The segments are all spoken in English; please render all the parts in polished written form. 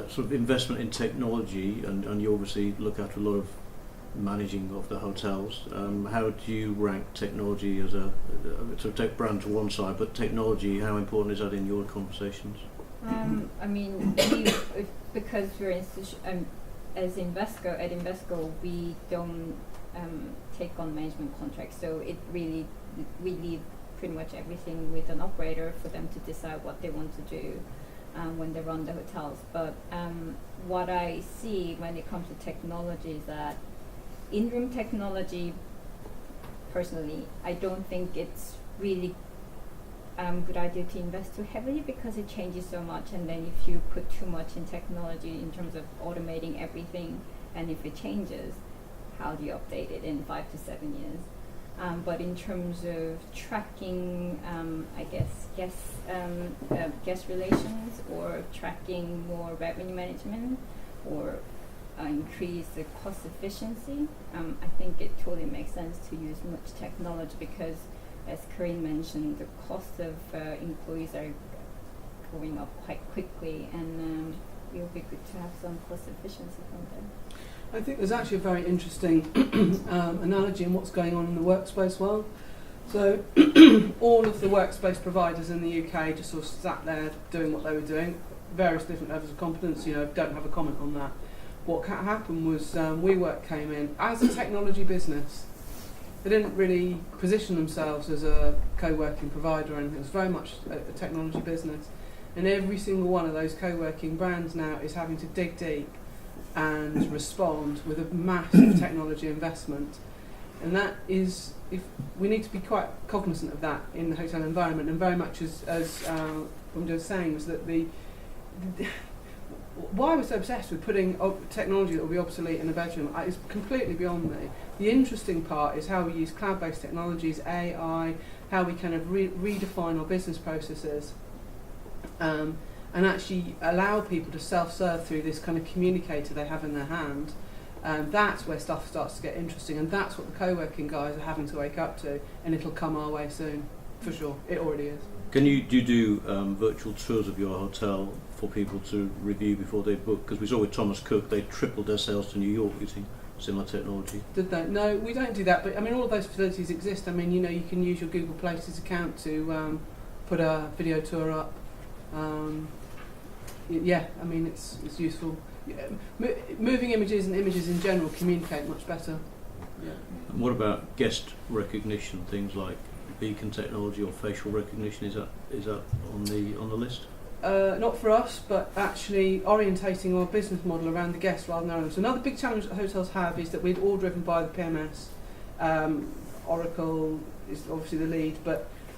sort of investment in technology, and you obviously look after a lot of managing of the hotels. How do you rank technology as a sort of take brand to one side, but technology, how important is that in your conversations? I mean, because we're as Invesco, at Invesco, we don't take on management contracts, so it really, we leave pretty much everything with an operator for them to decide what they want to do when they run the hotels. But what I see when it comes to technology is that in-room technology, personally, I don't think it's really good idea to invest too heavily because it changes so much, and then if you put too much in technology in terms of automating everything, and if it changes, how do you update it in 5 to 7 years? But in terms of tracking, I guess, guest relations, or tracking more revenue management, or increase the cost efficiency, I think it totally makes sense to use much technology because, as Carine mentioned, the cost of employees are going up quite quickly, and it would be good to have some cost efficiency from there. I think there's actually a very interesting analogy in what's going on in the workspace world. So all of the workspace providers in the UK just sort of sat there doing what they were doing, various different levels of competence, don't have a comment on that. What happened was WeWork came in as a technology business. They didn't really position themselves as a co-working provider or anything. It was very much a technology business. And every single one of those co-working brands now is having to dig deep and respond with a massive technology investment. And that is, if we need to be quite cognizant of that in the hotel environment, and very much as Bonnejean was saying, was that why we're so obsessed with putting technology that will be obsolete in a bedroom is completely beyond me. The interesting part is how we use cloud-based technologies, AI, how we kind of redefine our business processes, and actually allow people to self-serve through this kind of communicator they have in their hand. That's where stuff starts to get interesting, and that's what the co-working guys are having to wake up to, and it'll come our way soon, for sure. It already is. Do you do virtual tours of your hotel for people to review before they book? Because we saw with Thomas Cook, they tripled their sales to New York using similar technology. Did they? No, we don't do that, but I mean all of those facilities exist. I mean, you can use your Google Places account to put a video tour up. Yeah, I mean it's useful. Yeah. Moving images and images in general communicate much better. Yeah. And what about guest recognition, things like beacon technology or facial recognition? Is that on the list? Not for us, but actually orientating our business model around the guests rather than others. So another big challenge that hotels have is that we're all driven by the PMS. Oracle is obviously the lead,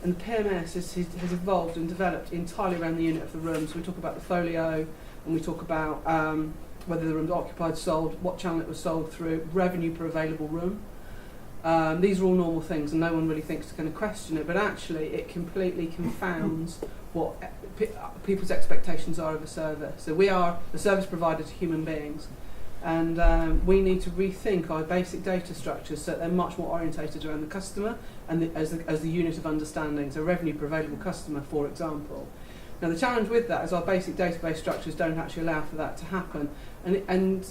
and the PMS has evolved and developed entirely around the unit of the room. So we talk about the folio, and we talk about whether the room's occupied, sold, what channel it was sold through, revenue per available room. These are all normal things, and no one really thinks to kind of question it, but actually it completely confounds what people's expectations are of a service. So we are a service provider to human beings, and we need to rethink our basic data structures so that they're much more orientated around the customer and as the unit of understanding. So revenue per available customer, for example. Now the challenge with that is our basic database structures don't actually allow for that to happen, and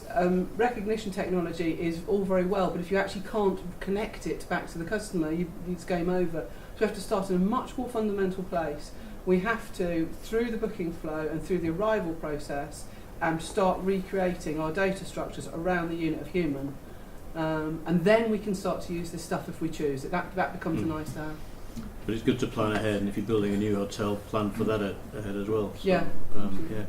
recognition technology is all very well, but if you actually can't connect it back to the customer, it's game over. So we have to start in a much more fundamental place. We have to, through the booking flow and through the arrival process, start recreating our data structures around the unit of human, and then we can start to use this stuff if we choose. That becomes a nice to have. But it's good to plan ahead, and if you're building a new hotel, plan for that ahead as well. So, yeah. Yeah.